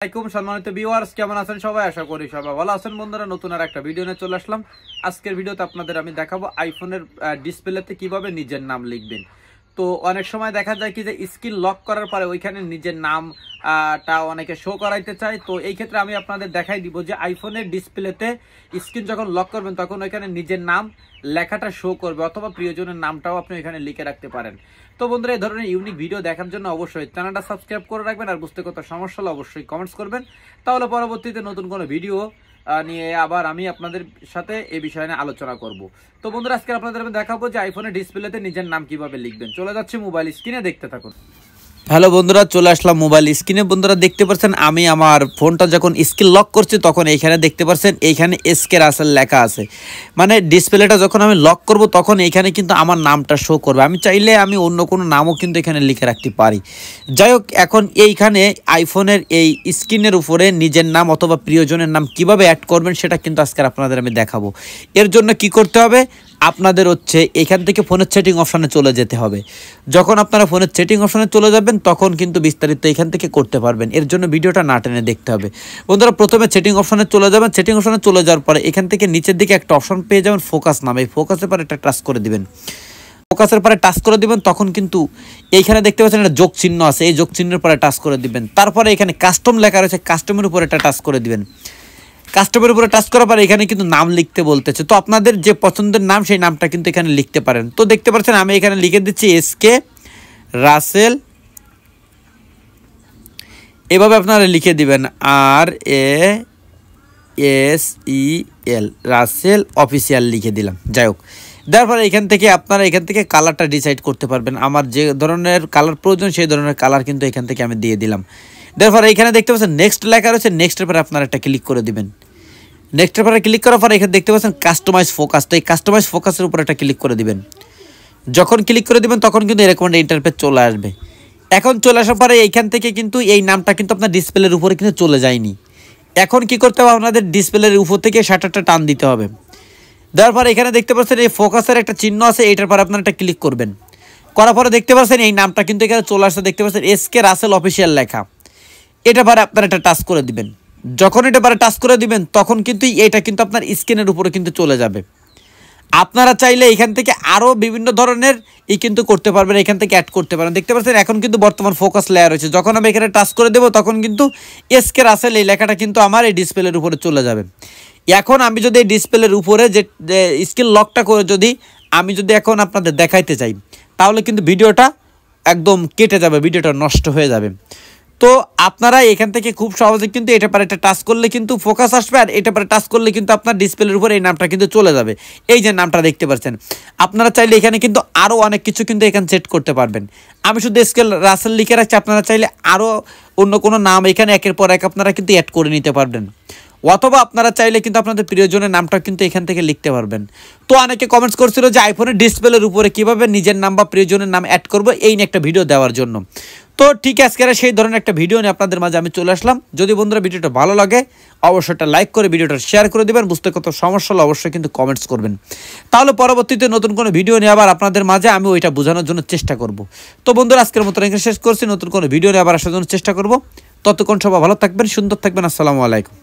আসসালামাইকুম সম্মানিত ভিউয়ার্স, কেমন আছেন সবাই? আশা করি সবাই ভালো আছেন। বন্ধুরা, নতুন আর একটা ভিডিও নিয়ে চলে আসলাম। আজকের ভিডিওতে আপনাদের আমি দেখাবো আইফোনের ডিসপ্লেতে কিভাবে নিজের নাম লিখবেন। তো অনেক সময় দেখা যায় কি যে স্ক্রিন লক করার পরে ওইখানে নিজের নামটা অনেকে শো করাইতে চায়। তো এই ক্ষেত্রে আমি আপনাদের দেখাই দিব যে আইফোনের ডিসপ্লেতে স্ক্রিন যখন লক করবেন তখন ওইখানে নিজের নাম লেখাটা শো করবে, অথবা প্রিয়জনের নামটাও আপনি ওইখানে লিখে রাখতে পারেন। তো বন্ধুরা, এই ধরনের ইউনিক ভিডিও দেখার জন্য অবশ্যই চ্যানেলটা সাবস্ক্রাইব করে রাখবেন, আর বুঝতে কত সমস্যা হলে অবশ্যই কমেন্টস করবেন। তাহলে পরবর্তীতে নতুন কোনো ভিডিও নিয়ে আবার আমি আপনাদের সাথে এই বিষয় নিয়ে আলোচনা করব। তো বন্ধুরা, আজকে আপনাদের আমি দেখাবো যে আইফোনের ডিসপ্লেতে নিজের নাম কিভাবে লিখবেন। চলে যাচ্ছে মোবাইল স্ক্রিনে, দেখতে থাকুন। হ্যালো বন্ধুরা, চলে আসলাম মোবাইল স্ক্রিনে। বন্ধুরা, দেখতে পাচ্ছেন আমি আমার ফোনটা যখন স্ক্রিন লক করছি তখন এইখানে দেখতে পাচ্ছেন এইখানে এসকে রাসেল লেখা আছে। মানে ডিসপ্লেটা যখন আমি লক করব তখন এইখানে কিন্তু আমার নামটা শো করবে। আমি চাইলে আমি অন্য কোনো নামও কিন্তু এখানে লিখে রাখতে পারি। যাই হোক, এখন এইখানে আইফোনের এই স্ক্রিনের উপরে নিজের নাম অথবা প্রিয়জনের নাম কিভাবে অ্যাড করবেন সেটা কিন্তু আজকে আপনাদের আমি দেখাবো। এর জন্য কি করতে হবে, আপনাদের হচ্ছে এখান থেকে ফোনের সেটিং অপশানে চলে যেতে হবে। যখন আপনারা ফোনের সেটিং অপশানে চলে যাবেন তখন কিন্তু বিস্তারিত এখান থেকে করতে পারবেন। এর জন্য ভিডিওটা না টেনে দেখতে হবে। বন্ধুরা, প্রথমে সেটিং অপশানে চলে যাবেন। সেটিং অপশানে চলে যাওয়ার পরে এখান থেকে নিচের দিকে একটা অপশান পেয়ে যাবেন, ফোকাস নামে। এই ফোকাসের পরে একটা টাচ করে দিবেন। ফোকাসের পরে টাচ করে দিবেন, তখন কিন্তু এইখানে দেখতে পাচ্ছেন একটা যোগ চিহ্ন আছে, এই যোগ চিহ্নের পরে টাচ করে দিবেন। তারপরে এখানে কাস্টম লেখা রয়েছে, কাস্টমের উপরে একটা টাচ করে দিবেন। কাস্টমের উপরে টাচ করার পরে এখানে কিন্তু নাম লিখতে বলতেছে। তো আপনাদের যে পছন্দের নাম সেই নামটা কিন্তু এখানে লিখতে পারেন। তো দেখতে পাচ্ছেন আমি এখানে লিখে দিচ্ছি এসকে রাসেল। এভাবে আপনারা লিখে দিবেন RASEL, রাসেল অফিসিয়াল লিখে দিলাম। যাই হোক, দেওয়ার পরে এখান থেকে আপনারা এখান থেকে কালারটা ডিসাইড করতে পারবেন। আমার যে ধরনের কালার প্রয়োজন সেই ধরনের কালার কিন্তু এখান থেকে আমি দিয়ে দিলাম। দেওয়ার পরে এখানে দেখতে পাচ্ছেন নেক্সট লেখা রয়েছে, নেক্সটের পরে আপনারা একটা ক্লিক করে দিবেন। নেক্সটের পরে ক্লিক করার পরে এখানে দেখতে পাচ্ছেন কাস্টমাইজ ফোকাস। তো এই কাস্টমাইজ ফোকাসের উপর একটা ক্লিক করে দিবেন। যখন ক্লিক করে দিবেন তখন কিন্তু এরকম একটা ইন্টারফেস চলে আসবে। এখন চলে আসার পরে এইখান থেকে কিন্তু এই নামটা কিন্তু আপনার ডিসপ্লের উপরে কিন্তু চলে যায়নি। এখন কি করতে হবে, আপনাদের ডিসপ্লের উপর থেকে শাটারটা টান দিতে হবে। দেওয়ার পরে এখানে দেখতে পাচ্ছেন এই ফোকাসের একটা চিহ্ন আছে, এইটার পরে আপনারা একটা ক্লিক করবেন। করার পরে দেখতে পাচ্ছেন এই নামটা কিন্তু এখানে চলে আসছে। দেখতে পাচ্ছেন এসকে রাসেল অফিসিয়াল লেখা। এটা পরে আপনারা একটা টাচ করে দিবেন। যখন এটা পরে টাচ করে দিবেন তখন কিন্তু এটা কিন্তু আপনার স্ক্রিনের উপরে কিন্তু চলে যাবে। আপনারা চাইলে এখান থেকে আরও বিভিন্ন ধরনের কিন্তু করতে পারবেন, এখান থেকে অ্যাড করতে পারেন। দেখতে পাচ্ছেন এখন কিন্তু বর্তমান ফোকাস লেয়ার রয়েছে। যখন আমি এখানে টাচ করে দেবো তখন কিন্তু এসকে রাসেল এই লেখাটা কিন্তু আমার এই ডিসপ্লের উপরে চলে যাবে। এখন আমি যদি এই ডিসপ্লের উপরে যে স্ক্রিন লকটা করে আমি যদি এখন আপনাদের দেখাইতে চাই তাহলে কিন্তু ভিডিওটা একদম কেটে যাবে, ভিডিওটা নষ্ট হয়ে যাবে। তো আপনারা এখান থেকে খুব সহজে কিন্তু এটা পরে একটা টাচ করলে কিন্তু ফোকাস আসবে, আর এটা পরে টাচ করলে কিন্তু আপনার ডিসপ্লের উপর এই নামটা কিন্তু চলে যাবে। এই যে নামটা দেখতে পাচ্ছেন, আপনারা চাইলে এখানে কিন্তু আরও অনেক কিছু কিন্তু এখানে সেট করতে পারবেন। আমি শুধু এসকে রাসেল লিখে রাখছি, আপনারা চাইলে আরও অন্য কোনো নাম এখানে একের পর এক আপনারা কিন্তু অ্যাড করে নিতে পারবেন, অথবা আপনারা চাইলে কিন্তু আপনাদের প্রিয়জনের নামটা কিন্তু এখান থেকে লিখতে পারবেন। তো অনেকে কমেন্টস করছিল যে আইফোনের ডিসপ্লের উপরে কীভাবে নিজের নাম বা প্রিয়জনের নাম অ্যাড করবো, এই নিয়ে একটা ভিডিও দেওয়ার জন্য। তো ঠিক আজকে সেই ধরনের একটা ভিডিও নিয়ে আপনাদের মাঝে আমি চলে আসলাম। যদি বন্ধুরা ভিডিওটা ভালো লাগে অবশ্যই একটা লাইক করে ভিডিওটা শেয়ার করে দেবেন। বুঝতে কত সমস্যা হলে অবশ্যই কিন্তু কমেন্টস করবেন। তাহলে পরবর্তীতে নতুন কোনো ভিডিও নিয়ে আবার আপনাদের মাঝে আমি ওইটা বোঝানোর জন্য চেষ্টা করব। তো বন্ধুরা, আজকের মতো এখানে শেষ করছি। নতুন কোনো ভিডিও নিয়ে আবার আসার জন্য চেষ্টা করব। ততক্ষণ সবাই ভালো থাকবেন, সুন্দর থাকবেন। আসসালামু আলাইকুম।